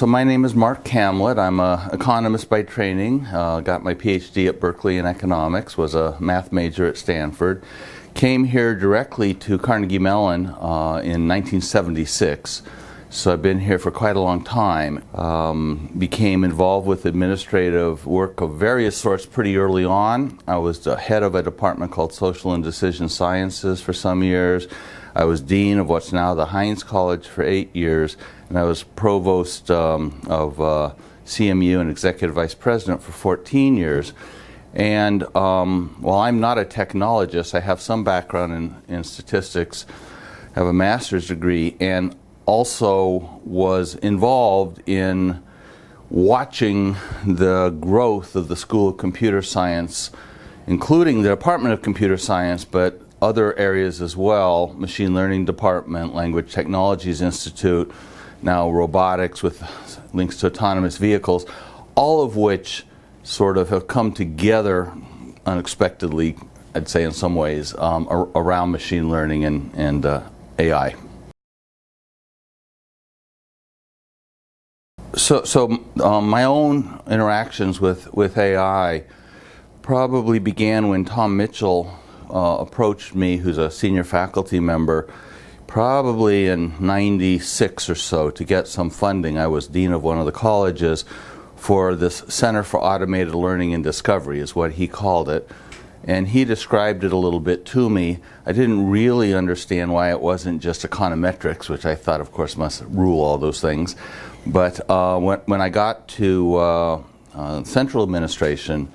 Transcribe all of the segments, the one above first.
So my name is Mark Kamlet. I'm an economist by training. Got my PhD at Berkeley in economics, was a math major at Stanford. Came here directly to Carnegie Mellon in 1976. So I've been here for quite a long time. Became involved with administrative work of various sorts pretty early on. I was the head of a department called Social and Decision Sciences for some years. I was dean of what's now the Heinz College for 8 years, and I was provost of CMU and executive vice president for 14 years. And while I'm not a technologist, I have some background in statistics, have a master's degree, and also was involved in watching the growth of the School of Computer Science, including the Department of Computer Science, but other areas as well, Machine Learning Department, Language Technologies Institute, now Robotics with links to autonomous vehicles, all of which sort of have come together unexpectedly, I'd say in some ways, around machine learning and AI. So my own interactions with AI probably began when Tom Mitchell approached me, who's a senior faculty member, probably in '96 or so, to get some funding. I was dean of one of the colleges for this Center for Automated Learning and Discovery, is what he called it. And he described it a little bit to me. I didn't really understand why it wasn't just econometrics, which I thought, of course, must rule all those things. But when I got to central administration,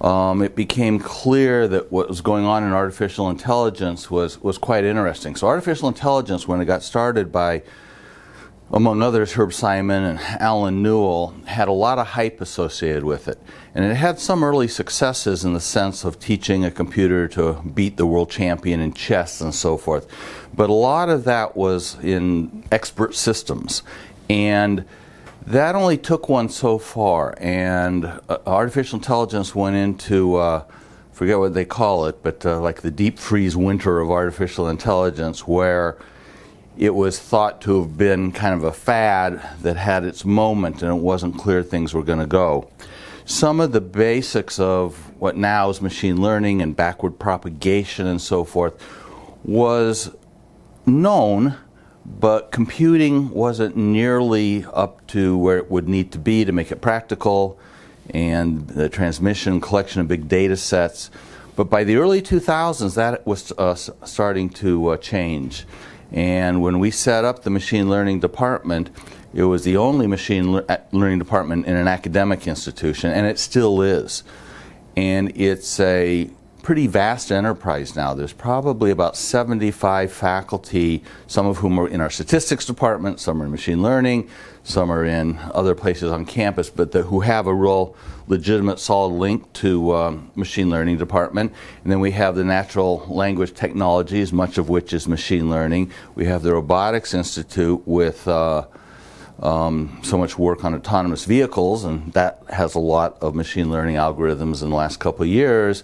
it became clear that what was going on in artificial intelligence was quite interesting. So artificial intelligence, when it got started by, among others, Herb Simon and Alan Newell, had a lot of hype associated with it. And it had some early successes in the sense of teaching a computer to beat the world champion in chess and so forth. But a lot of that was in expert systems. And that only took one so far, and artificial intelligence went into, forget what they call it, but like the deep freeze winter of artificial intelligence, where it was thought to have been kind of a fad that had its moment and it wasn't clear things were going to go. Some of the basics of what now is machine learning and backward propagation and so forth was known, but computing wasn't nearly up to where it would need to be to make it practical, and the transmission, collection of big data sets. But by the early 2000s, that was starting to change. And when we set up the machine learning department, it was the only machine learning department in an academic institution, and it still is. And it's a pretty vast enterprise now. There's probably about 75 faculty, some of whom are in our statistics department, some are in machine learning, some are in other places on campus, but who have a real legitimate solid link to machine learning department. And then we have the natural language technologies, much of which is machine learning. We have the Robotics Institute with so much work on autonomous vehicles, and that has a lot of machine learning algorithms in the last couple of years.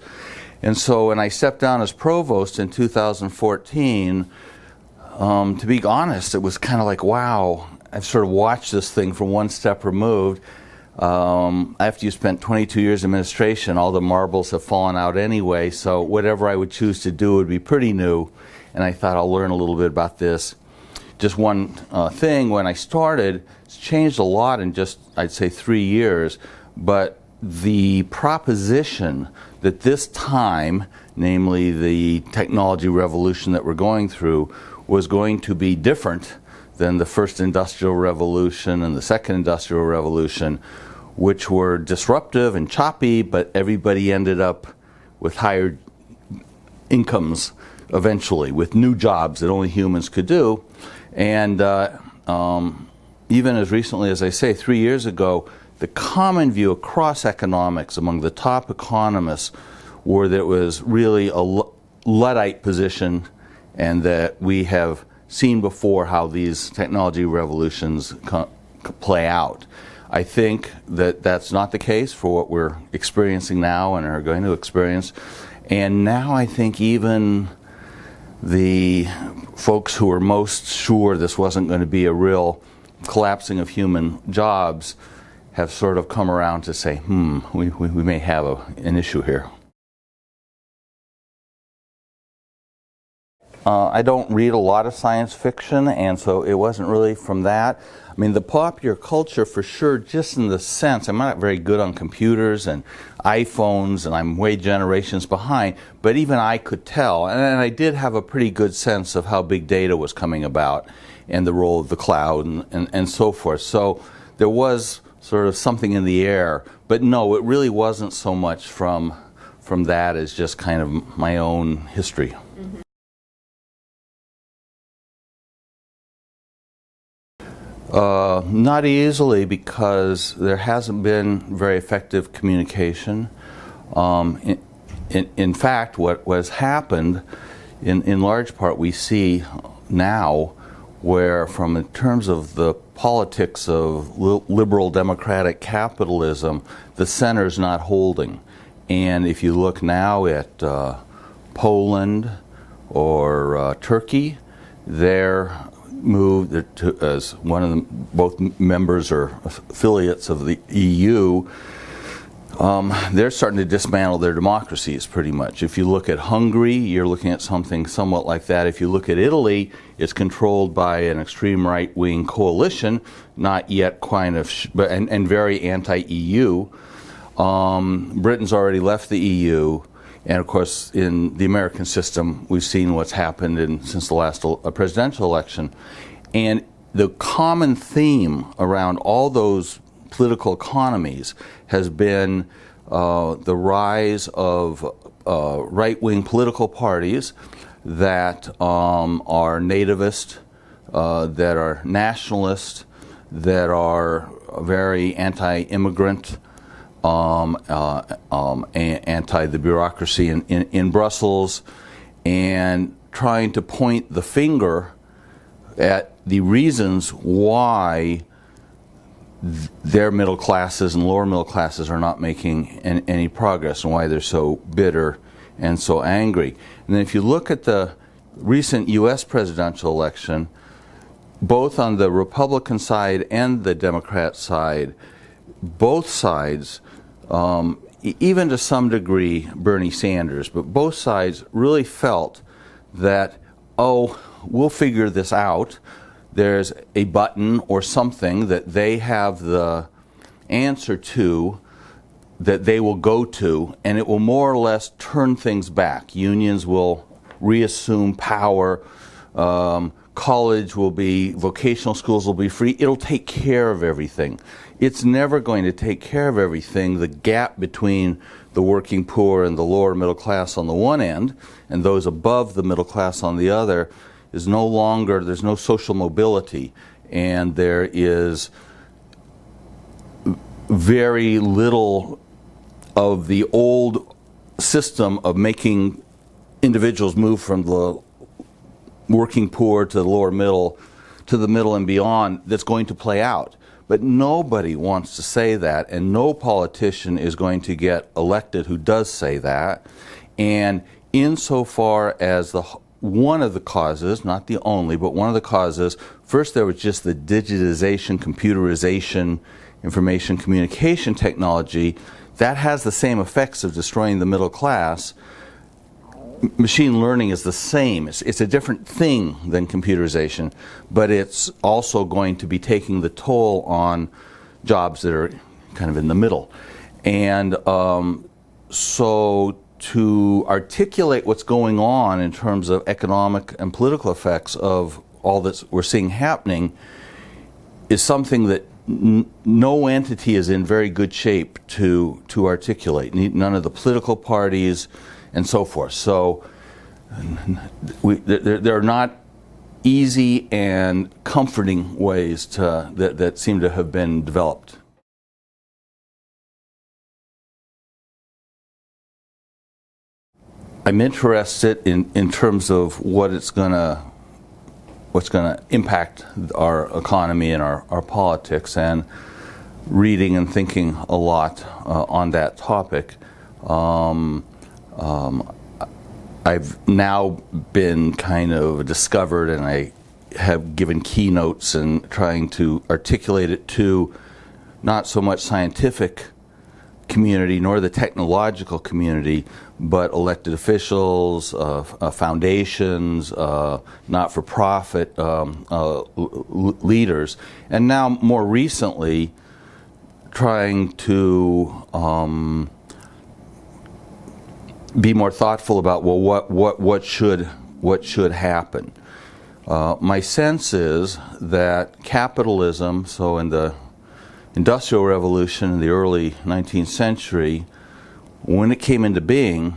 And so when I stepped down as provost in 2014, to be honest, it was kind of like, wow, I've sort of watched this thing from one step removed. After you spent 22 years in administration, all the marbles have fallen out anyway, so whatever I would choose to do would be pretty new. And I thought I'll learn a little bit about this. Just one thing, when I started, it's changed a lot in just, I'd say, 3 years, but the proposition that this time, namely the technology revolution that we're going through, was going to be different than the first industrial revolution and the second industrial revolution, which were disruptive and choppy, but everybody ended up with higher incomes eventually, with new jobs that only humans could do. And even as recently as I say, 3 years ago, the common view across economics among the top economists were that it was really a Luddite position, and that we have seen before how these technology revolutions play out. I think that that's not the case for what we're experiencing now and are going to experience. And now I think even the folks who were most sure this wasn't going to be a real collapsing of human jobs have sort of come around to say, we may have an issue here. I don't read a lot of science fiction, and so it wasn't really from that. I mean, the popular culture, for sure, just in the sense, I'm not very good on computers and iPhones, and I'm way generations behind, but even I could tell, and I did have a pretty good sense of how big data was coming about and the role of the cloud and so forth. So there was sort of something in the air, but no, it really wasn't so much from that as just kind of my own history. Mm-hmm. Not easily, because there hasn't been very effective communication. In fact, what has happened, in large part, we see now, where in terms of the politics of liberal democratic capitalism, the center's not holding. And if you look now at Poland or Turkey, they're moved to, as one of them, both members or affiliates of the EU, they're starting to dismantle their democracies pretty much. If you look at Hungary, you're looking at something somewhat like that. If you look at Italy, it's controlled by an extreme right-wing coalition, not yet kind of, and very anti-EU. Britain's already left the EU. And of course, in the American system, we've seen what's happened since the last presidential election. And the common theme around all those political economies has been the rise of right-wing political parties that are nativist, that are nationalist, that are very anti-immigrant, anti the bureaucracy in Brussels, and trying to point the finger at the reasons why their middle classes and lower middle classes are not making any progress, and why they're so bitter and so angry. And then if you look at the recent U.S. presidential election, both on the Republican side and the Democrat side, both sides, even to some degree Bernie Sanders, but both sides really felt that, we'll figure this out. There's a button or something that they have the answer to, that they will go to, and it will more or less turn things back. Unions will reassume power. College will be, vocational schools will be free. It'll take care of everything. It's never going to take care of everything. The gap between the working poor and the lower middle class on the one end, and those above the middle class on the other, is no longer, there's no social mobility, and there is very little of the old system of making individuals move from the working poor to the lower middle, to the middle and beyond, that's going to play out. But nobody wants to say that, and no politician is going to get elected who does say that. And insofar as one of the causes, not the only, but one of the causes, first there was just the digitization, computerization, information communication technology, that has the same effects of destroying the middle class. Machine learning is the same. It's a different thing than computerization, but it's also going to be taking the toll on jobs that are kind of in the middle. And so to articulate what's going on in terms of economic and political effects of all that we're seeing happening is something that no entity is in very good shape to articulate. None of the political parties, and so forth. So there are not easy and comforting ways that seem to have been developed. I'm interested in terms of what's going to impact our economy and our politics, and reading and thinking a lot on that topic. I've now been kind of discovered, and I have given keynotes and trying to articulate it to not so much scientific community nor the technological community, but elected officials, foundations, not-for-profit leaders, and now more recently trying to be more thoughtful about, well, what should happen. My sense is that capitalism, so in the Industrial Revolution in the early 19th century, when it came into being,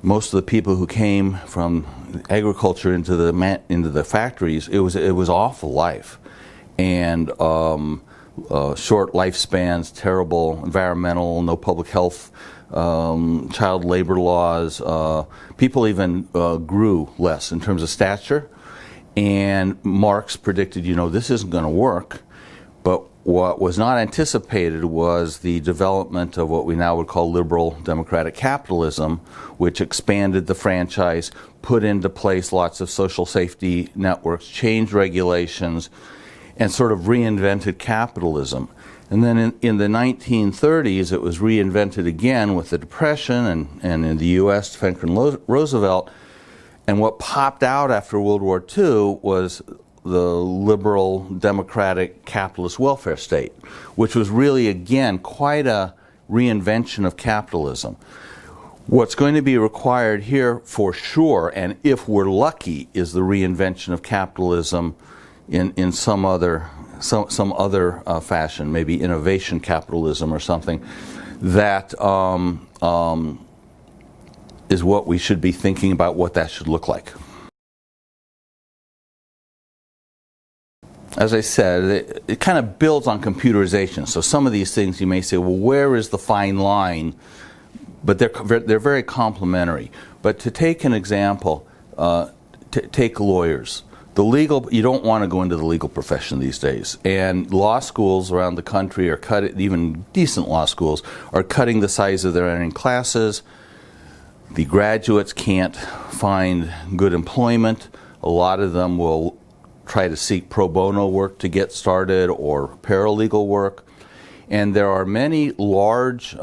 most of the people who came from agriculture into the factories, it was awful life, and short lifespans, terrible environmental, no public health, child labor laws. People even grew less in terms of stature, and Marx predicted, this isn't going to work. But what was not anticipated was the development of what we now would call liberal democratic capitalism, which expanded the franchise, put into place lots of social safety networks, changed regulations, and sort of reinvented capitalism. And then in the 1930s, it was reinvented again with the Depression and in the U.S., Franklin Roosevelt. And what popped out after World War II was the liberal, democratic, capitalist welfare state, which was really, again, quite a reinvention of capitalism. What's going to be required here for sure, and if we're lucky, is the reinvention of capitalism in some other fashion, maybe innovation capitalism or something, that is what we should be thinking about what that should look like. As I said, it kind of builds on computerization. So some of these things you may say, well, where is the fine line? But they're very complementary. But to take an example, take lawyers. You don't want to go into the legal profession these days. And law schools around the country are even decent law schools, are cutting the size of their entering classes. The graduates can't find good employment. A lot of them will try to seek pro bono work to get started or paralegal work. And there are many large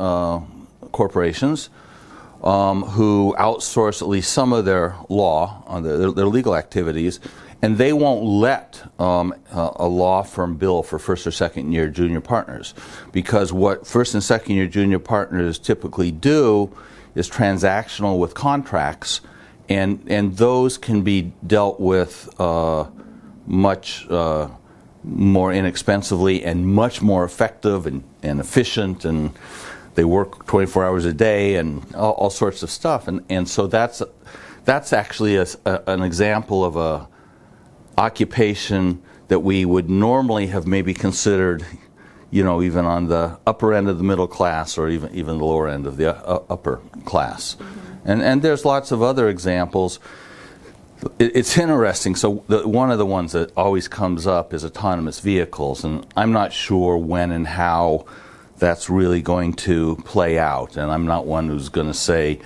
corporations who outsource at least some of their law, their legal activities, and they won't let a law firm bill for first or second year junior partners, because what first and second year junior partners typically do is transactional with contracts, and those can be dealt with much more inexpensively and much more effective and efficient, and they work 24 hours a day and all sorts of stuff. And so that's actually an example of a occupation that we would normally have maybe considered, even on the upper end of the middle class or even the lower end of the upper class. Mm-hmm. And there's lots of other examples. It's interesting. So one of the ones that always comes up is autonomous vehicles, and I'm not sure when and how that's really going to play out. And I'm not one who's going to say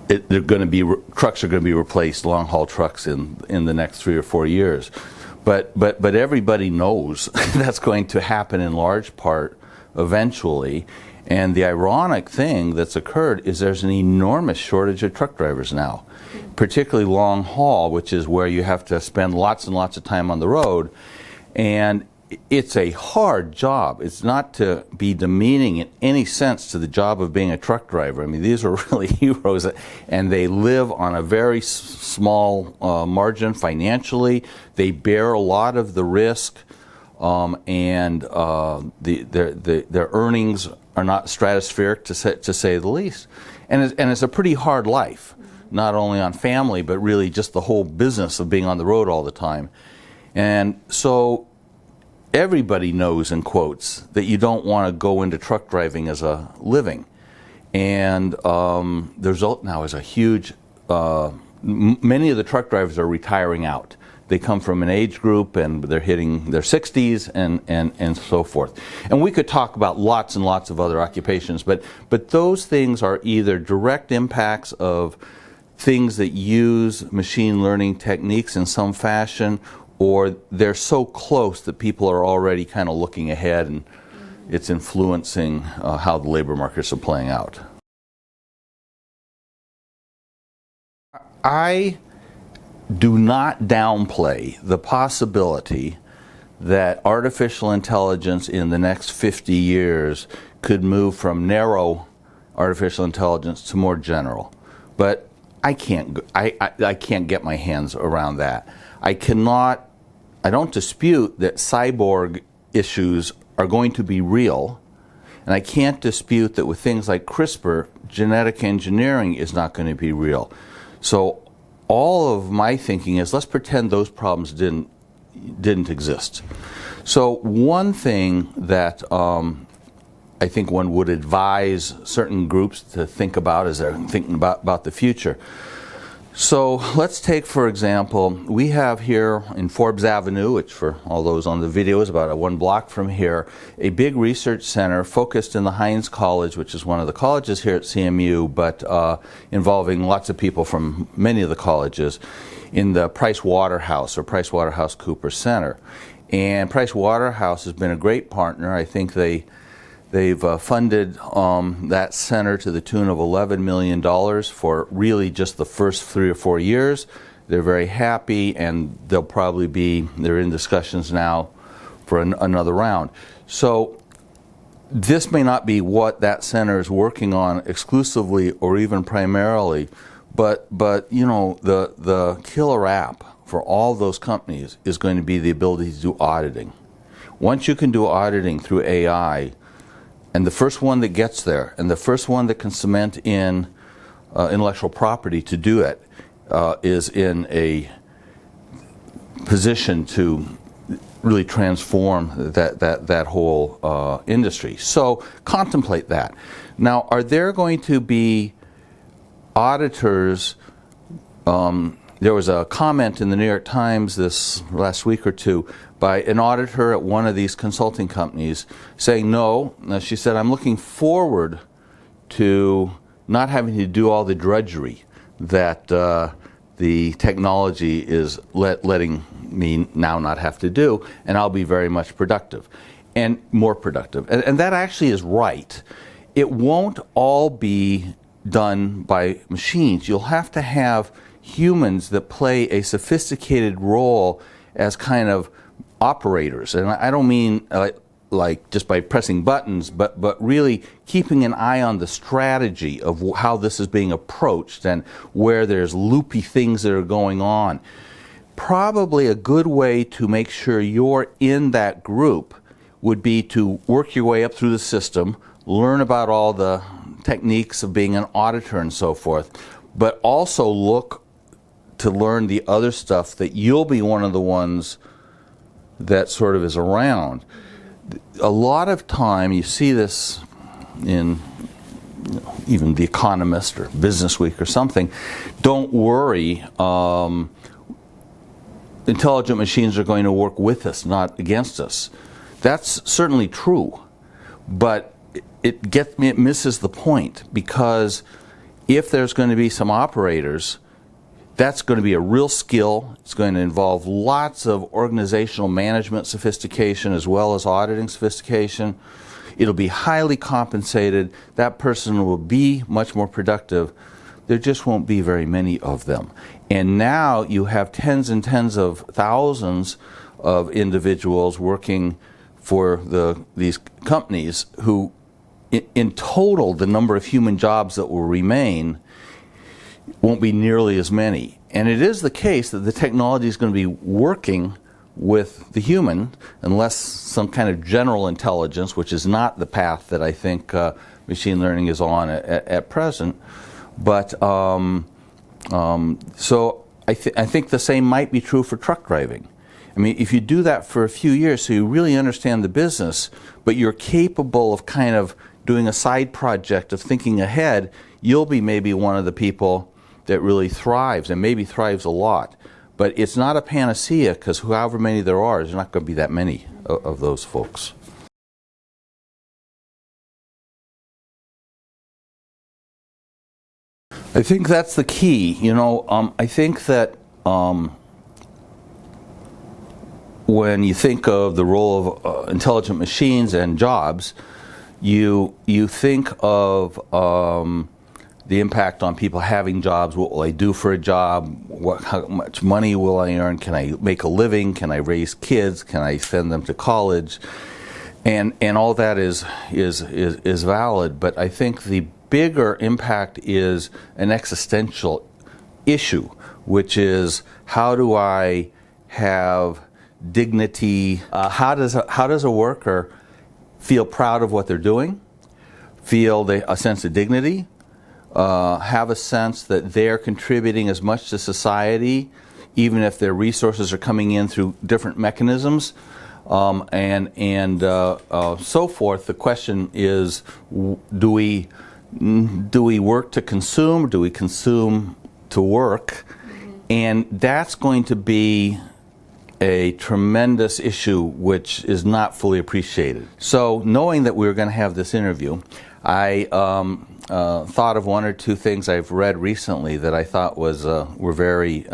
trucks are going to be replaced, long-haul trucks in the next 3 or 4 years. But everybody knows that's going to happen in large part eventually. And the ironic thing that's occurred is there's an enormous shortage of truck drivers now, particularly long haul, which is where you have to spend lots and lots of time on the road. And it's a hard job. It's not to be demeaning in any sense to the job of being a truck driver. I mean, these are really heroes, and they live on a very small margin financially. They bear a lot of the risk, and their earnings are not stratospheric, to say the least. And it's a pretty hard life, not only on family, but really just the whole business of being on the road all the time. And so everybody knows, in quotes, that you don't want to go into truck driving as a living. And the result now is a huge, many of the truck drivers are retiring out. They come from an age group and they're hitting their 60s and so forth. And we could talk about lots and lots of other occupations, but those things are either direct impacts of things that use machine learning techniques in some fashion, or they're so close that people are already kind of looking ahead and it's influencing how the labor markets are playing out. I do not downplay the possibility that artificial intelligence in the next 50 years could move from narrow artificial intelligence to more general. But I can't get my hands around that. I don't dispute that cyborg issues are going to be real, and I can't dispute that with things like CRISPR, genetic engineering is not going to be real. So all of my thinking is, let's pretend those problems didn't exist. So one thing that I think one would advise certain groups to think about as they're thinking about the future. So let's take, for example, we have here in Forbes Avenue, which for all those on the video is about 1 block from here, a big research center focused in the Heinz College, which is one of the colleges here at CMU, but involving lots of people from many of the colleges, in the Price Waterhouse or Price Waterhouse Cooper Center. And Price Waterhouse has been a great partner. I think they've funded that center to the tune of $11 million for really just the first 3 or 4 years. They're very happy, and they're in discussions now for another round. So this may not be what that center is working on exclusively or even primarily, but you know, the killer app for all those companies is going to be the ability to do auditing. Once you can do auditing through AI, and the first one that gets there, and the first one that can cement in intellectual property to do it, is in a position to really transform that whole industry. So contemplate that. Now, are there going to be auditors? There was a comment in the New York Times this last week or two by an auditor at one of these consulting companies saying, no, she said, I'm looking forward to not having to do all the drudgery that the technology is letting me now not have to do, and I'll be very much productive and more productive. And that actually is right. It won't all be done by machines. You'll have to have humans that play a sophisticated role as kind of operators. And I don't mean like just by pressing buttons, but really keeping an eye on the strategy of how this is being approached and where there's loopy things that are going on. Probably a good way to make sure you're in that group would be to work your way up through the system, learn about all the techniques of being an auditor and so forth, but also look to learn the other stuff that you'll be one of the ones that sort of is around. A lot of time, you see this in even The Economist or Business Week or something, don't worry, intelligent machines are going to work with us, not against us. That's certainly true, but it misses the point, because if there's going to be some operators, that's going to be a real skill. It's going to involve lots of organizational management sophistication as well as auditing sophistication. It'll be highly compensated. That person will be much more productive. There just won't be very many of them. And now you have tens and tens of thousands of individuals working for these companies who, in total, the number of human jobs that will remain won't be nearly as many. And it is the case that the technology is going to be working with the human, unless some kind of general intelligence, which is not the path that I think machine learning is on at present. But so I think the same might be true for truck driving. I mean, if you do that for a few years so you really understand the business, but you're capable of kind of doing a side project of thinking ahead, you'll be maybe one of the people that really thrives, and maybe thrives a lot. But it's not a panacea, because however many there are, there's not going to be that many of those folks. I think that's the key. I think that when you think of the role of intelligent machines and jobs, you think of the impact on people having jobs. What will I do for a job? How much money will I earn? Can I make a living? Can I raise kids? Can I send them to college? And all that is valid. But I think the bigger impact is an existential issue, which is, how do I have dignity? How does a worker feel proud of what they're doing? Feel a sense of dignity? Have a sense that they're contributing as much to society, even if their resources are coming in through different mechanisms, and so forth. The question is, do we work to consume? Do we consume to work? And that's going to be a tremendous issue which is not fully appreciated. So, knowing that we were going to have this interview, I thought of one or two things I've read recently that I thought were very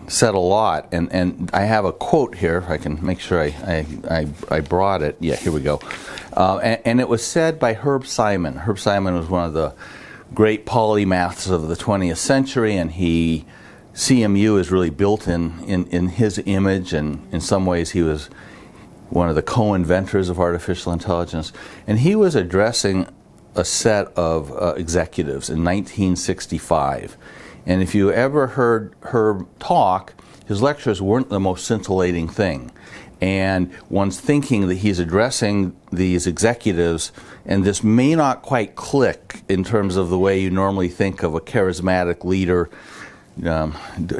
said a lot, and I have a quote here. I can make sure I brought it. Yeah, here we go. And it was said by Herb Simon. Herb Simon was one of the great polymaths of the 20th century, and CMU is really built in his image, and in some ways he was one of the co-inventors of artificial intelligence. And he was addressing a set of executives in 1965. And if you ever heard Herb talk, his lectures weren't the most scintillating thing. And one's thinking that he's addressing these executives, and this may not quite click in terms of the way you normally think of a charismatic leader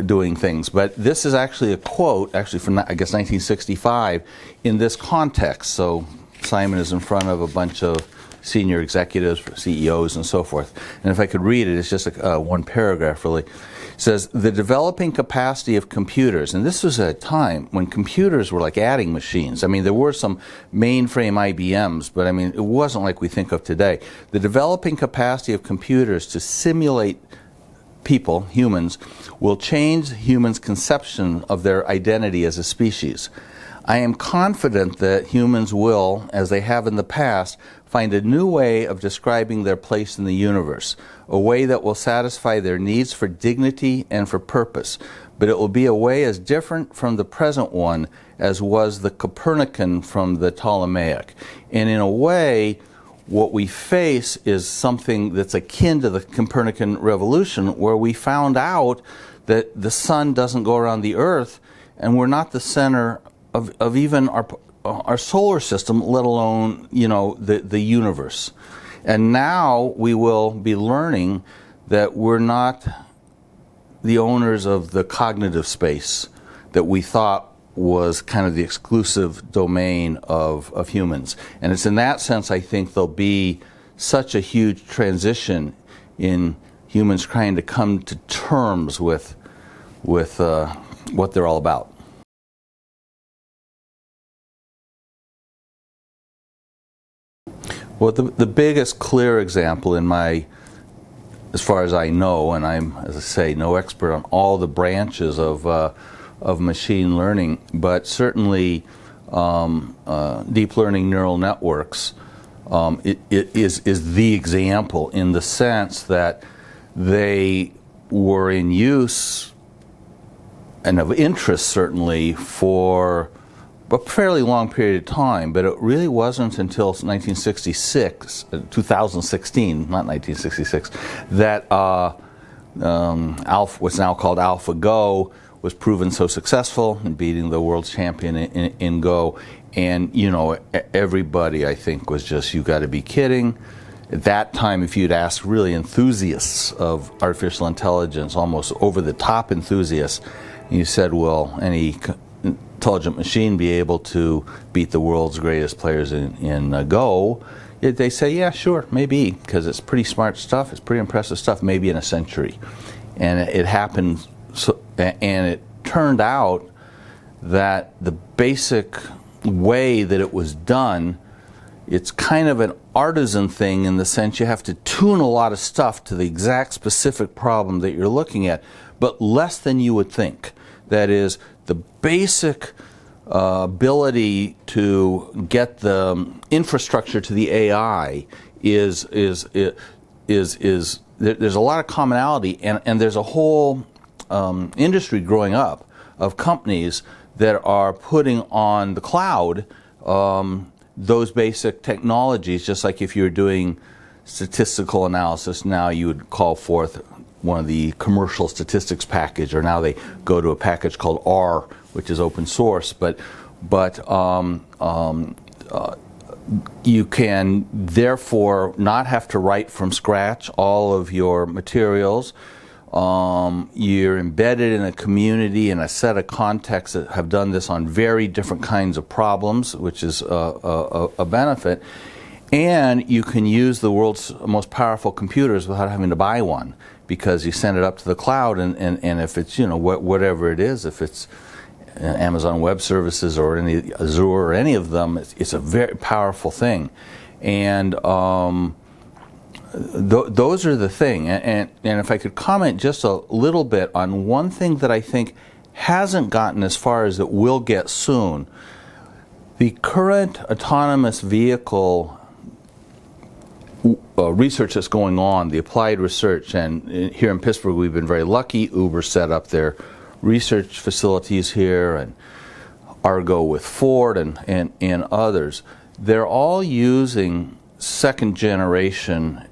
doing things. But this is actually a quote, from, I guess, 1965 in this context. So Simon is in front of a bunch of senior executives, CEOs, and so forth. And if I could read it, it's just one paragraph, really. It says, "The developing capacity of computers," and this was a time when computers were like adding machines. I mean, there were some mainframe IBMs, but I mean, it wasn't like we think of today. "The developing capacity of computers to simulate people, humans, will change humans' conception of their identity as a species. I am confident that humans will, as they have in the past, find a new way of describing their place in the universe, a way that will satisfy their needs for dignity and for purpose. But it will be a way as different from the present one as was the Copernican from the Ptolemaic." And in a way, what we face is something that's akin to the Copernican revolution, where we found out that the sun doesn't go around the earth, and we're not the center of even our solar system, let alone, the universe. And now we will be learning that we're not the owners of the cognitive space that we thought was kind of the exclusive domain of humans. And it's in that sense, I think, there'll be such a huge transition in humans trying to come to terms with what they're all about. Well, the biggest clear example as far as I know, and I'm, as I say, no expert on all the branches of machine learning, but certainly deep learning neural networks it is the example, in the sense that they were in use and of interest, certainly, for a fairly long period of time, but it really wasn't until 2016, not 1966, that what's now called AlphaGo was proven so successful in beating the world's champion in Go. And, everybody, I think, was just, you got to be kidding. At that time, if you'd asked really enthusiasts of artificial intelligence, almost over-the-top enthusiasts, and you said, will any intelligent machine be able to beat the world's greatest players in Go? They say, yeah, sure, maybe, because it's pretty smart stuff, it's pretty impressive stuff, maybe in a century. And it happened, and it turned out that the basic way that it was done it's kind of an artisan thing in the sense you have to tune a lot of stuff to the exact specific problem that you're looking at, but less than you would think. That is, the basic ability to get the infrastructure to the AI is there's a lot of commonality, and there's a whole industry growing up of companies that are putting on the cloud those basic technologies. Just like if you're doing statistical analysis now, you would call forth one of the commercial statistics package, or now they go to a package called R, which is open source. But you can therefore not have to write from scratch all of your materials. You're embedded in a community and a set of contexts that have done this on very different kinds of problems, which is a benefit. And you can use the world's most powerful computers without having to buy one, because you send it up to the cloud, and if it's, whatever it is, if it's Amazon Web Services or any Azure or any of them, it's a very powerful thing. And those are the thing. And if I could comment just a little bit on one thing that I think hasn't gotten as far as it will get soon. The current autonomous vehicle research that's going on, the applied research, and here in Pittsburgh we've been very lucky. Uber set up their research facilities here, and Argo with Ford and others. They're all using second generation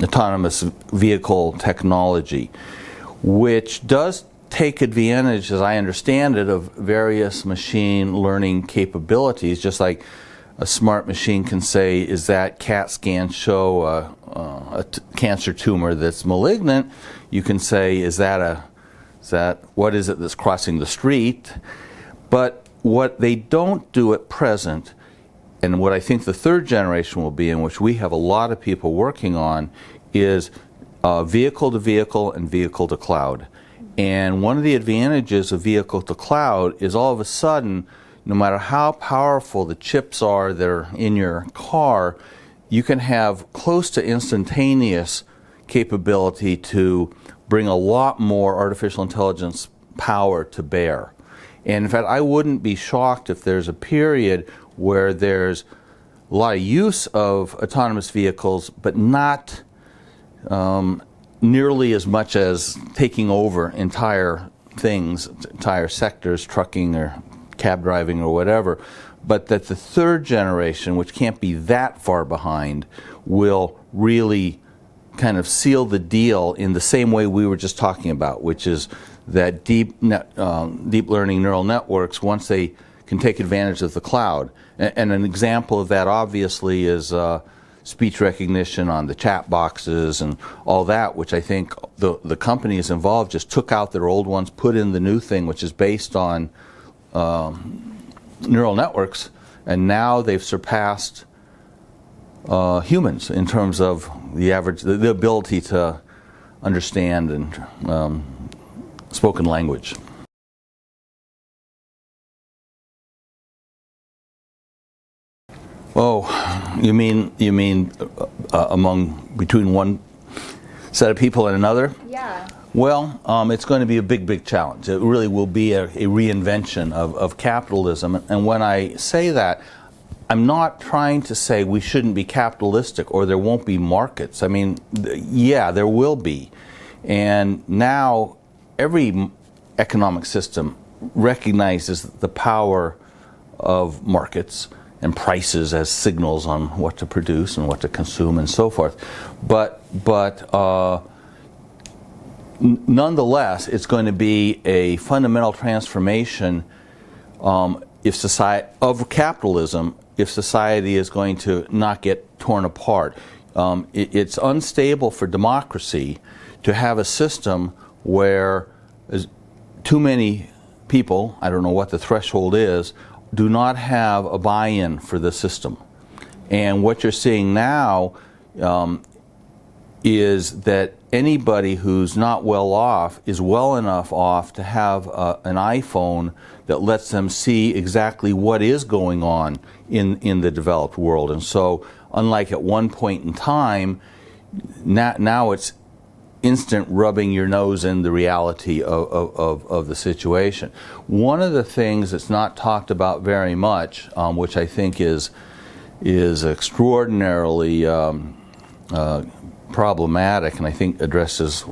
autonomous vehicle technology, which does take advantage, as I understand it, of various machine learning capabilities. Just like a smart machine can say, is that CAT scan show a cancer tumor that's malignant? You can say, what is it that's crossing the street? But what they don't do at present, and what I think the third generation will be, in which we have a lot of people working on, is vehicle to vehicle and vehicle to cloud. And one of the advantages of vehicle to cloud is all of a sudden, no matter how powerful the chips are that are in your car, you can have close to instantaneous capability to bring a lot more artificial intelligence power to bear. And in fact, I wouldn't be shocked if there's a period where there's a lot of use of autonomous vehicles, but not nearly as much as taking over entire things, entire sectors, trucking or cab driving or whatever, but that the third generation, which can't be that far behind, will really kind of seal the deal in the same way we were just talking about, which is that deep learning neural networks, once they can take advantage of the cloud. And an example of that obviously is speech recognition on the chat boxes and all that, which I think the companies involved just took out their old ones, put in the new thing, which is based on neural networks, and now they've surpassed humans in terms of the ability to understand and spoken language. Oh, you mean between one set of people and another? Yeah. Well, it's going to be a big challenge. It really will be a reinvention of capitalism. And when I say that, I'm not trying to say we shouldn't be capitalistic or there won't be markets. I mean, yeah, there will be. And now every economic system recognizes the power of markets and prices as signals on what to produce and what to consume and so forth. But nonetheless, it's going to be a fundamental transformation of capitalism if society is going to not get torn apart. It's unstable for democracy to have a system where too many people, I don't know what the threshold is, do not have a buy-in for the system. And what you're seeing now is that anybody who's not well off is well enough off to have an iPhone that lets them see exactly what is going on in the developed world. And so, unlike at one point in time, now it's instant rubbing your nose in the reality of the situation. One of the things that's not talked about very much, which I think is extraordinarily problematic, and I think addresses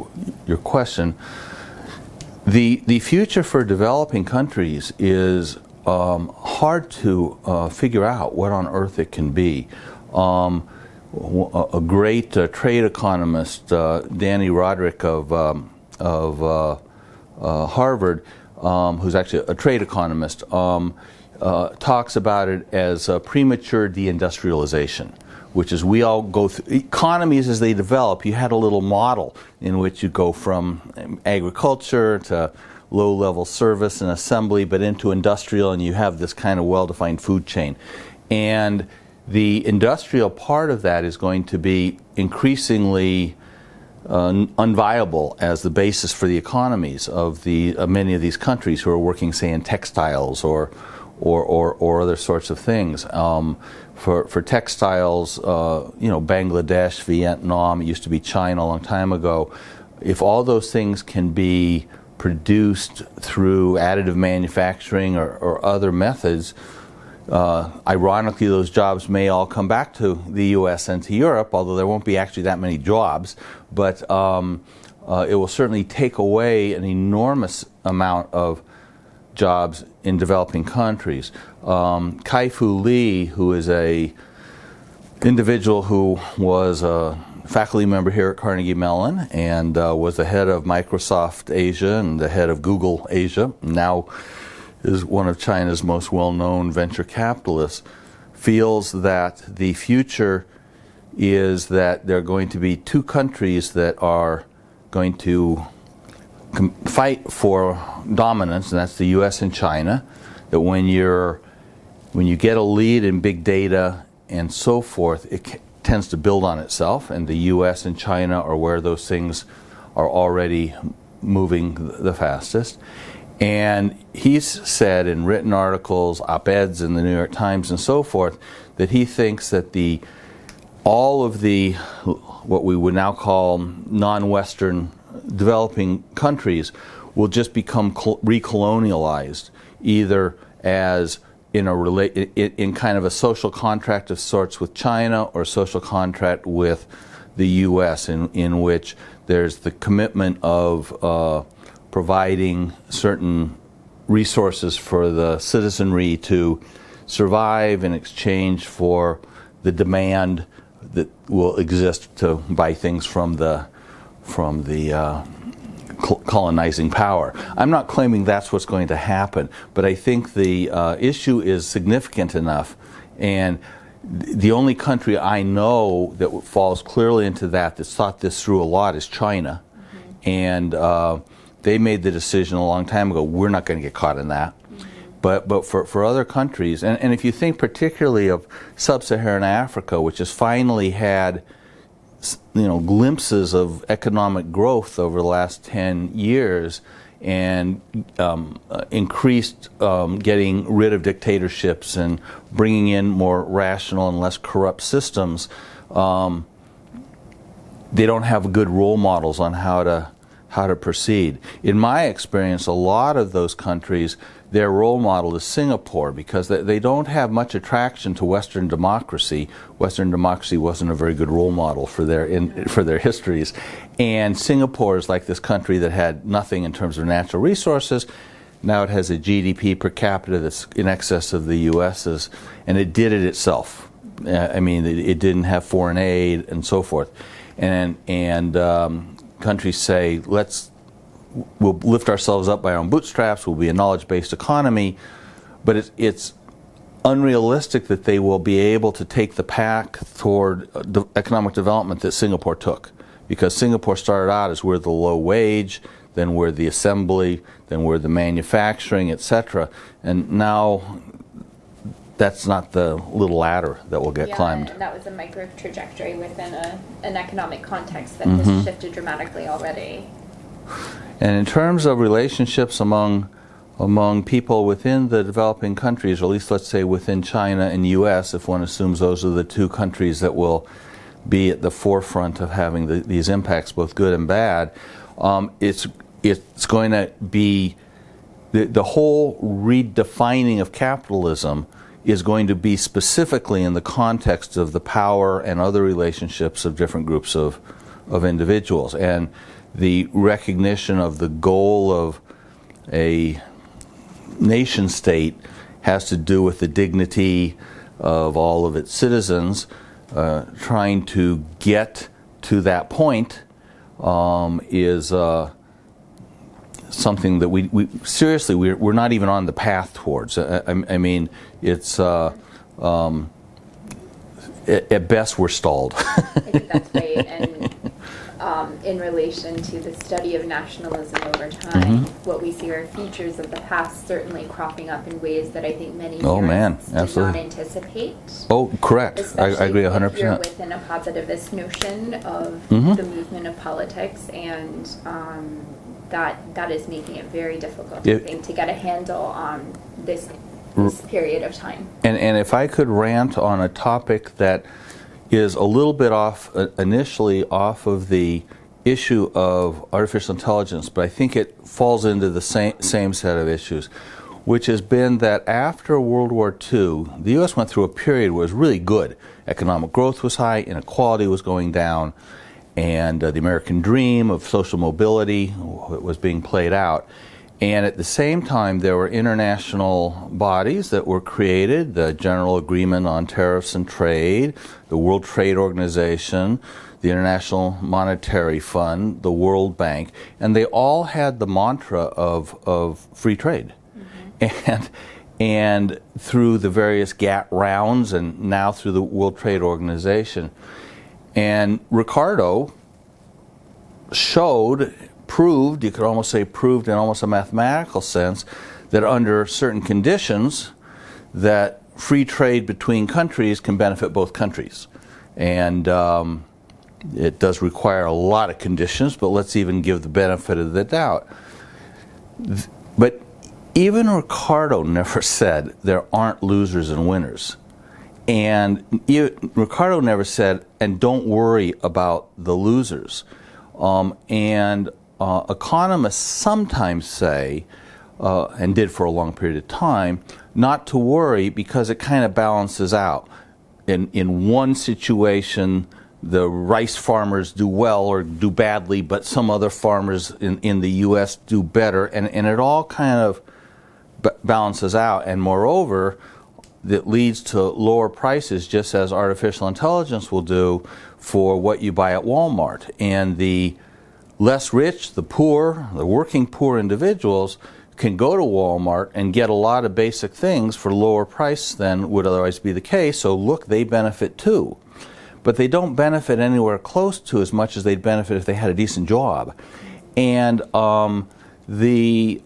your question, the future for developing countries is hard to figure out what on earth it can be. A great trade economist, Danny Roderick of Harvard, who's actually a trade economist, talks about it as premature deindustrialization, which is we all go through economies as they develop. You had a little model in which you go from agriculture to low-level service and assembly, but into industrial, and you have this kind of well-defined food chain. And the industrial part of that is going to be increasingly unviable as the basis for the economies of many of these countries who are working, say, in textiles or other sorts of things. For textiles, Bangladesh, Vietnam, it used to be China a long time ago. If all those things can be produced through additive manufacturing or other methods, ironically, those jobs may all come back to the U.S. and to Europe, although there won't be actually that many jobs. But it will certainly take away an enormous amount of jobs in developing countries. Kai-Fu Lee, who is a individual who was a faculty member here at Carnegie Mellon and was the head of Microsoft Asia and the head of Google Asia, now is one of China's most well-known venture capitalists, feels that the future is that there are going to be two countries that are going to fight for dominance, and that's the U.S. and China. That when you get a lead in big data and so forth, it tends to build on itself, and the U.S. and China are where those things are already moving the fastest. And he's said in written articles, op-eds in the New York Times and so forth, that he thinks that all of the what we would now call non-Western developing countries will just become recolonialized, either as in kind of a social contract of sorts with China or a social contract with the U.S. in which there's the commitment of providing certain resources for the citizenry to survive in exchange for the demand that will exist to buy things from the colonizing power. I'm not claiming that's what's going to happen, but I think the issue is significant enough, and the only country I know that falls clearly into that's thought this through a lot is China. Mm-hmm. And they made the decision a long time ago, we're not going to get caught in that. Mm-hmm. But for other countries, and if you think particularly of sub-Saharan Africa, which has finally had glimpses of economic growth over the last 10 years and increased getting rid of dictatorships and bringing in more rational and less corrupt systems, they don't have good role models on how to proceed. In my experience, a lot of those countries, their role model is Singapore, because they don't have much attraction to Western democracy. Western democracy wasn't a very good role model for their histories. And Singapore is like this country that had nothing in terms of natural resources. Now it has a GDP per capita that's in excess of the U.S.'s, and it did it itself. It didn't have foreign aid and so forth. And countries say, we'll lift ourselves up by our own bootstraps, we'll be a knowledge-based economy, but it's unrealistic that they will be able to take the path toward economic development that Singapore took. Because Singapore started out as we're the low wage, then we're the assembly, then we're the manufacturing, etc. And now that's not the little ladder that will get climbed. And that was a micro trajectory within an economic context that has shifted dramatically already. And in terms of relationships among people within the developing countries, or at least let's say within China and U.S., if one assumes those are the two countries that will be at the forefront of having these impacts, both good and bad, it's going to be the whole redefining of capitalism is going to be specifically in the context of the power and other relationships of different groups of individuals, and the recognition of the goal of a nation state has to do with the dignity of all of its citizens. Trying to get to that point is something that we seriously, we're not even on the path towards. I mean, it's at best we're stalled. I think that's right. And in relation to the study of nationalism over time, what we see are features of the past certainly cropping up in ways that I think many theorists did not anticipate. Oh, correct. I agree 100%. If you're within a positivist notion of the movement of politics, and that is making it very difficult, I think, to get a handle on this period of time. And if I could rant on a topic that is a little bit off, initially off of the issue of artificial intelligence, but I think it falls into the same set of issues, which has been that after World War II, the U.S. went through a period where it was really good. Economic growth was high, inequality was going down, and the American dream of social mobility was being played out. And at the same time, there were international bodies that were created, the General Agreement on Tariffs and Trade, the World Trade Organization, the International Monetary Fund, the World Bank, and they all had the mantra of free trade. And through the various GATT rounds and now through the World Trade Organization. And Ricardo proved, you could almost say proved in almost a mathematical sense, that under certain conditions that free trade between countries can benefit both countries. And it does require a lot of conditions, but let's even give the benefit of the doubt. But even Ricardo never said there aren't losers and winners. And Ricardo never said, and don't worry about the losers. Economists sometimes say, and did for a long period of time, not to worry because it kind of balances out. In one situation, the rice farmers do well or do badly, but some other farmers in the U.S. do better, and it all kind of balances out. And moreover, that leads to lower prices, just as artificial intelligence will do for what you buy at Walmart. And the less rich, the poor, the working poor individuals can go to Walmart and get a lot of basic things for lower price than would otherwise be the case. So look, they benefit too. But they don't benefit anywhere close to as much as they'd benefit if they had a decent job. And the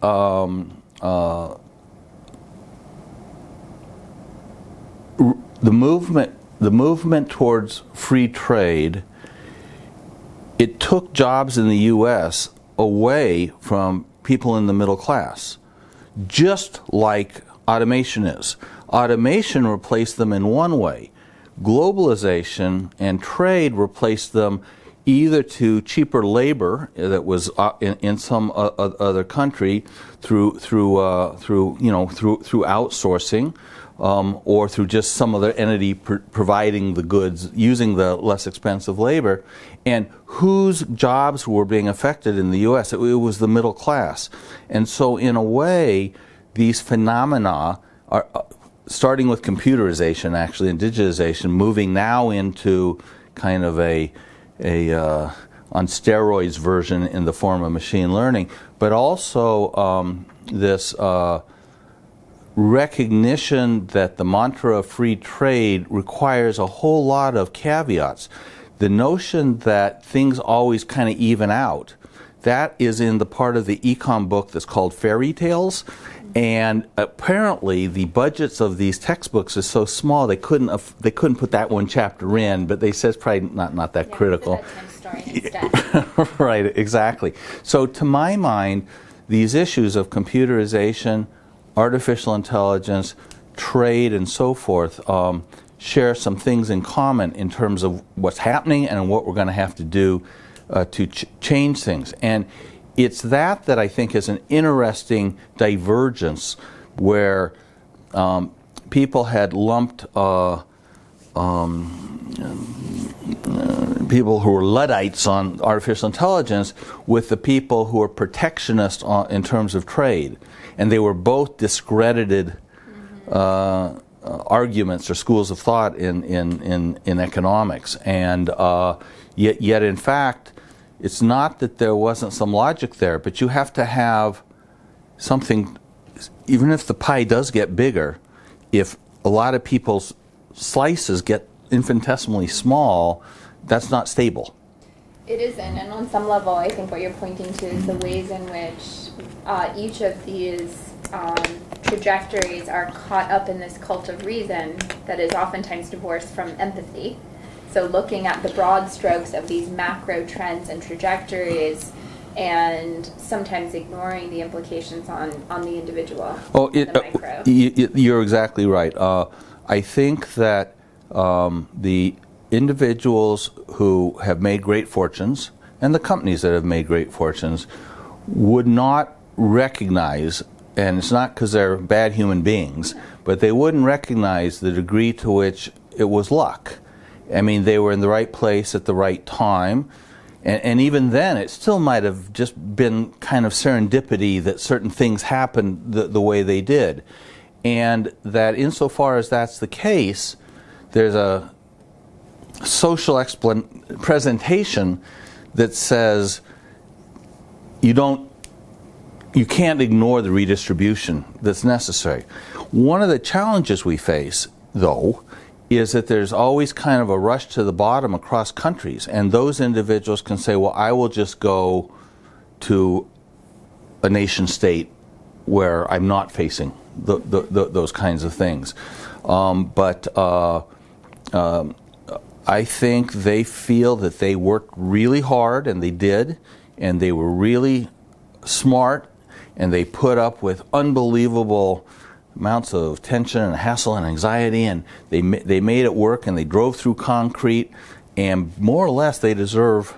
movement towards free trade, it took jobs in the U.S. away from people in the middle class, just like automation is. Automation replaced them in one way. Globalization and trade replaced them either to cheaper labor that was in some other country through outsourcing, or through just some other entity providing the goods using the less expensive labor. And whose jobs were being affected in the U.S.? It was the middle class. And so in a way, these phenomena are starting with computerization, actually, and digitization, moving now into kind of a on steroids version in the form of machine learning, but also this recognition that the mantra of free trade requires a whole lot of caveats. The notion that things always kind of even out, that is in the part of the econ book that's called Fairy Tales. And apparently, the budgets of these textbooks is so small they couldn't put that one chapter in. But they said it's probably not that critical. Story instead. Right, exactly. So to my mind, these issues of computerization, artificial intelligence, trade, and so forth share some things in common in terms of what's happening and what we're going to have to do to change things. And it's that I think is an interesting divergence where people had lumped people who were Luddites on artificial intelligence with the people who were protectionist in terms of trade. And they were both discredited arguments or schools of thought in economics. And yet, in fact, it's not that there wasn't some logic there, but you have to have something, even if the pie does get bigger, if a lot of people's slices get infinitesimally small, that's not stable. It isn't, and on some level, I think what you're pointing to is the ways in which each of these trajectories are caught up in this cult of reason that is oftentimes divorced from empathy. So looking at the broad strokes of these macro trends and trajectories and sometimes ignoring the implications on the individual, the micro. You're exactly right. I think that the individuals who have made great fortunes and the companies that have made great fortunes would not recognize, and it's not because they're bad human beings, but they wouldn't recognize the degree to which it was luck. I mean, they were in the right place at the right time, and even then it still might have just been kind of serendipity that certain things happened the way they did. And that insofar as that's the case, there's a social presentation that says you can't ignore the redistribution that's necessary. One of the challenges we face, though, is that there's always kind of a rush to the bottom across countries, and those individuals can say, well, I will just go to a nation state where I'm not facing those kinds of things. But I think they feel that they worked really hard, and they did, and they were really smart, and they put up with unbelievable amounts of tension and hassle and anxiety, and they made it work, and they drove through concrete, and more or less they deserve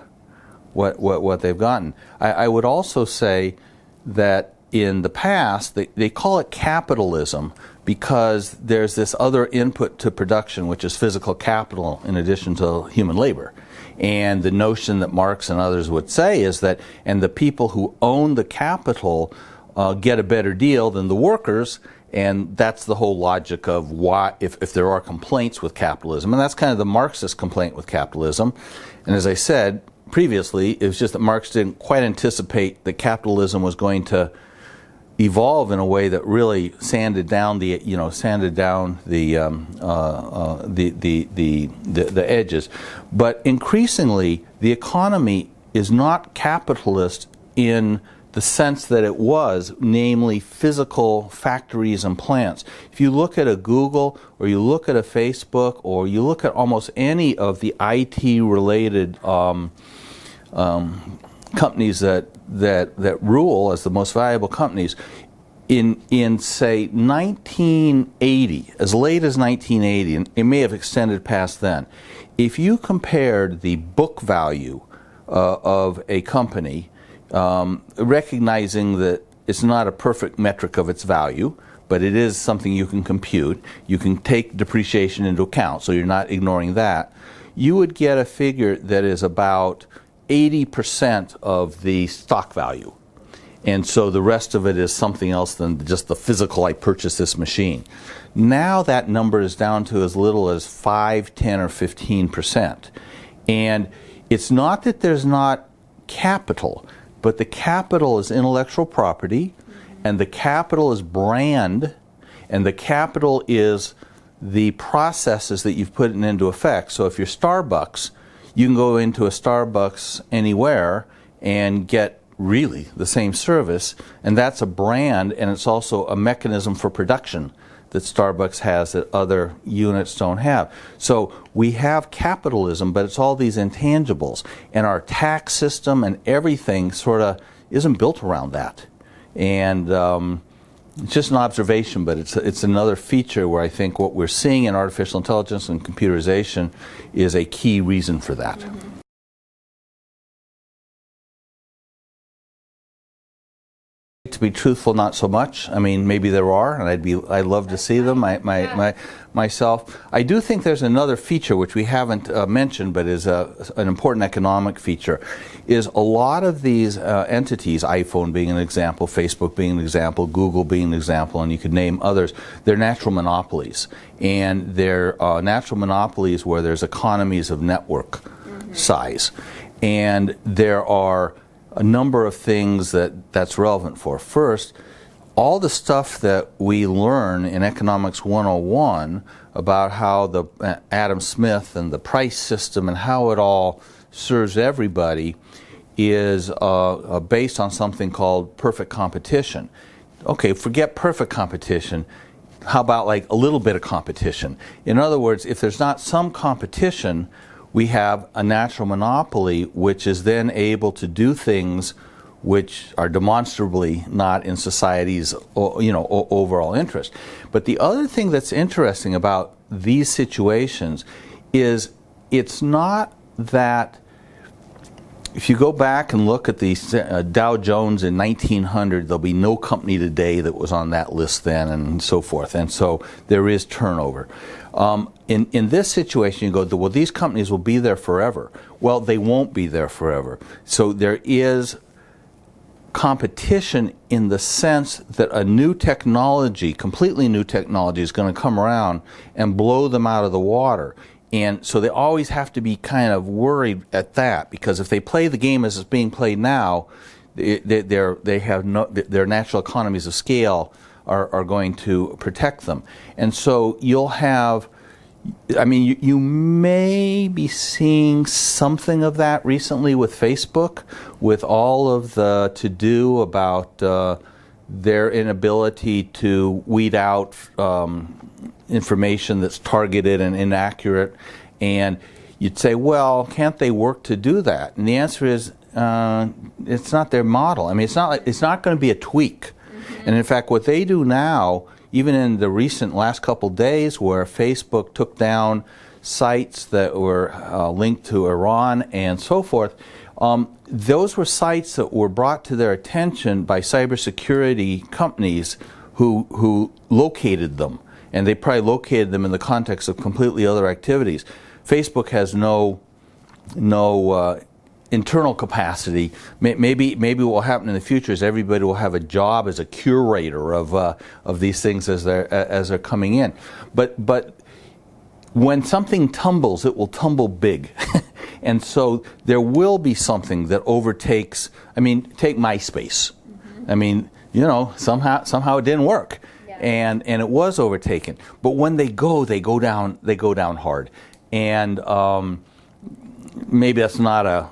what they've gotten. I would also say that in the past, they call it capitalism because there's this other input to production, which is physical capital in addition to human labor. And the notion that Marx and others would say is that, and the people who own the capital get a better deal than the workers, and that's the whole logic of why, if there are complaints with capitalism, and that's kind of the Marxist complaint with capitalism. And as I said previously, it was just that Marx didn't quite anticipate that capitalism was going to evolve in a way that really sanded down the edges. But increasingly, the economy is not capitalist in the sense that it was, namely physical factories and plants. If you look at a Google, or you look at a Facebook, or you look at almost any of the IT-related companies that rule as the most valuable companies, in say 1980, as late as 1980, and it may have extended past then, if you compared the book value of a company, recognizing that it's not a perfect metric of its value, but it is something you can compute, you can take depreciation into account, so you're not ignoring that, you would get a figure that is about 80% of the stock value. And so the rest of it is something else than just the physical, I purchased this machine. Now that number is down to as little as 5, 10, or 15%. And it's not that there's not capital, but the capital is intellectual property, and the capital is brand, and the capital is the processes that you've put into effect. So if you're Starbucks, you can go into a Starbucks anywhere and get really the same service, and that's a brand, and it's also a mechanism for production that Starbucks has that other units don't have. So we have capitalism, but it's all these intangibles, and our tax system and everything sort of isn't built around that. And it's just an observation, but it's another feature where I think what we're seeing in artificial intelligence and computerization is a key reason for that. Mm-hmm. To be truthful, not so much. I mean, maybe there are, and I'd love to see them myself. I do think there's another feature which we haven't mentioned, but is an important economic feature. Is a lot of these entities, iPhone being an example, Facebook being an example, Google being an example, and you could name others. They're natural monopolies, and they're natural monopolies where there's economies of network size, and there are a number of things that's relevant for. First, all the stuff that we learn in Economics 101 about how the Adam Smith and the price system and how it all serves everybody is based on something called perfect competition. Okay, forget perfect competition. How about like a little bit of competition? In other words, if there's not some competition, we have a natural monopoly which is then able to do things which are demonstrably not in society's overall interest. But the other thing that's interesting about these situations is it's not that if you go back and look at the Dow Jones in 1900, there'll be no company today that was on that list then, and so forth. And so there is turnover. In this situation, you go, well, these companies will be there forever. Well, they won't be there forever. So there is competition in the sense that a new technology, completely new technology, is going to come around and blow them out of the water. And so they always have to be kind of worried at that, because if they play the game as it's being played now, their natural economies of scale are going to protect them. And so you'll have, I mean, you may be seeing something of that recently with Facebook, with all of the to-do about their inability to weed out information that's targeted and inaccurate. And you'd say, well, can't they work to do that? And the answer is, it's not their model. I mean, it's not going to be a tweak. And in fact, what they do now, even in the recent last couple days where Facebook took down sites that were linked to Iran and so forth, those were sites that were brought to their attention by cybersecurity companies who located them. And they probably located them in the context of completely other activities. Facebook has no internal capacity. Maybe what will happen in the future is everybody will have a job as a curator of these things as they're coming in. But when something tumbles, it will tumble big. And so there will be something that overtakes. I mean, take MySpace. I mean, somehow it didn't work. And it was overtaken, but when they go down hard, and maybe that's not a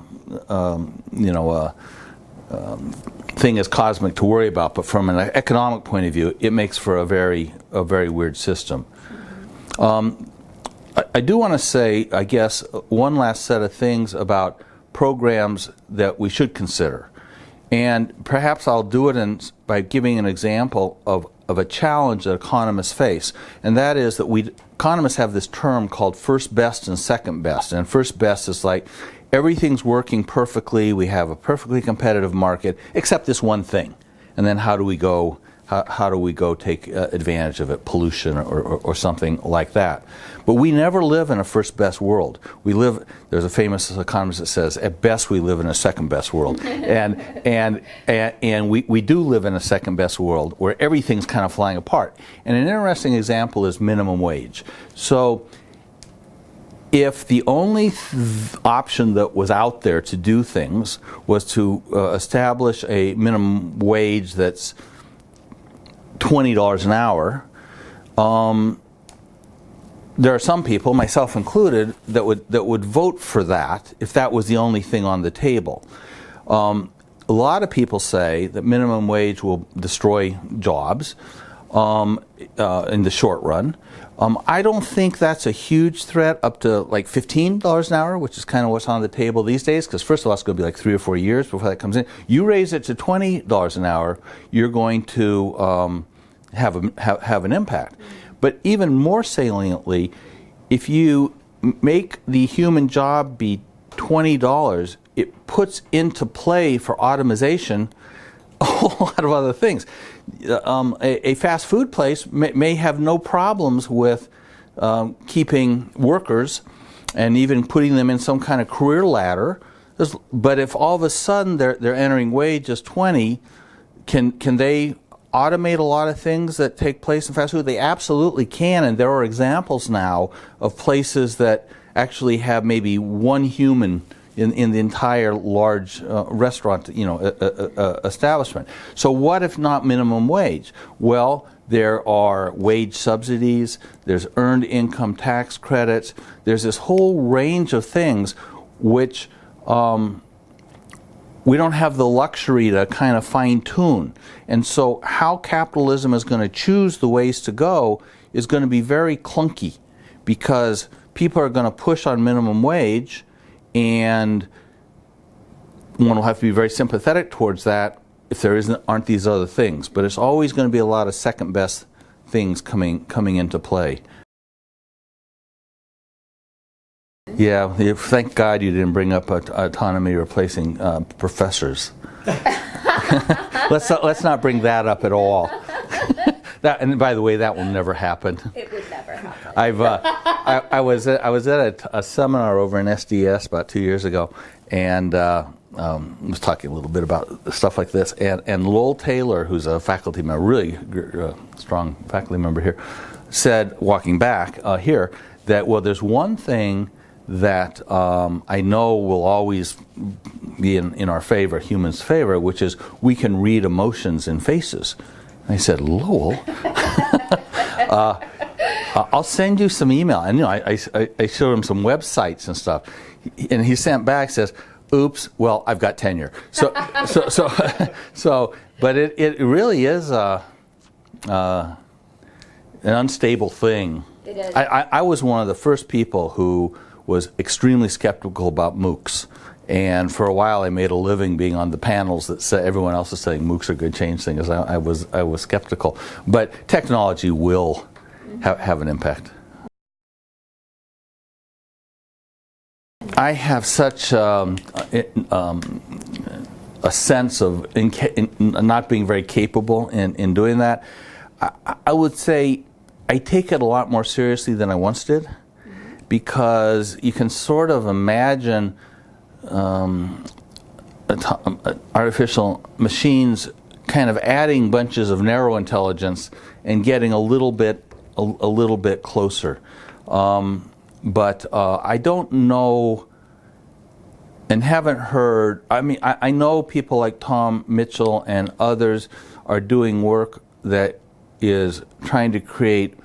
thing as cosmic to worry about, but from an economic point of view, it makes for a very weird system. I do want to say, I guess, one last set of things about programs that we should consider, and perhaps I'll do it by giving an example of a challenge that economists face, and that is that economists have this term called first best and second best. And first best is like everything's working perfectly, we have a perfectly competitive market, except this one thing. And then how do we go take advantage of it, pollution or something like that. But we never live in a first best world. There's a famous economist that says, at best we live in a second best world. and we do live in a second best world where everything's kind of flying apart. And an interesting example is minimum wage. So if the only option that was out there to do things was to establish a minimum wage that's $20 an hour, there are some people, myself included, that would vote for that if that was the only thing on the table. a lot of people say that minimum wage will destroy jobs in the short run. I don't think that's a huge threat up to like $15 an hour, which is kind of what's on the table these days, because first of all, it's going to be like 3 or 4 years before that comes in. You raise it to $20 an hour, you're going to have an impact. But even more saliently, if you make the human job be $20, it puts into play for automation a whole lot of other things. A fast food place may have no problems with keeping workers and even putting them in some kind of career ladder. But if all of a sudden they're entering wage as 20, can they automate a lot of things that take place in fast food? They absolutely can, and there are examples now of places that actually have maybe one human in the entire large restaurant, establishment. So what if not minimum wage? Well, there are wage subsidies, there's earned income tax credits, there's this whole range of things which we don't have the luxury to kind of fine-tune. And so how capitalism is going to choose the ways to go is going to be very clunky, because people are going to push on minimum wage, and one will have to be very sympathetic towards that if there aren't these other things. But it's always going to be a lot of second best things coming into play. Yeah, thank God you didn't bring up autonomy replacing professors. Let's not bring that up at all. And by the way, that will never happen. It would never happen. I was at a seminar over in SDS about 2 years ago, and was talking a little bit about stuff like this. And Lowell Taylor, who's a faculty member, really strong faculty member here, said, walking back here, that there's one thing that I know will always be in our favor, humans' favor, which is we can read emotions in faces. I said, Lowell, I'll send you some email. And I showed him some websites and stuff, and he sent back, says, "Oops, well, I've got tenure." So, but it really is an unstable thing. It is. I was one of the first people who was extremely skeptical about MOOCs. And for a while, I made a living being on the panels that said everyone else is saying MOOCs are going to change things. I was skeptical, but technology will have an impact. I have such a sense of not being very capable in doing that. I would say I take it a lot more seriously than I once did, because you can sort of imagine artificial machines kind of adding bunches of narrow intelligence and getting a little bit closer. But I don't know and haven't heard. I mean, I know people like Tom Mitchell and others are doing work that is trying to create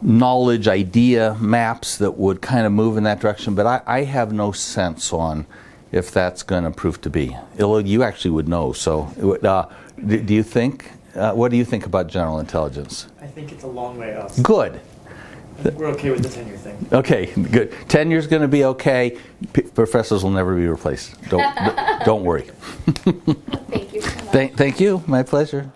knowledge idea maps that would kind of move in that direction, but I have no sense on if that's going to prove to be. You actually would know. So do you think, what do you think about general intelligence? I think it's a long way off. Good. I think we're okay with the tenure thing. Okay, good. Tenure's going to be okay. Professors will never be replaced. Don't worry. Thank you so much. Thank you. My pleasure.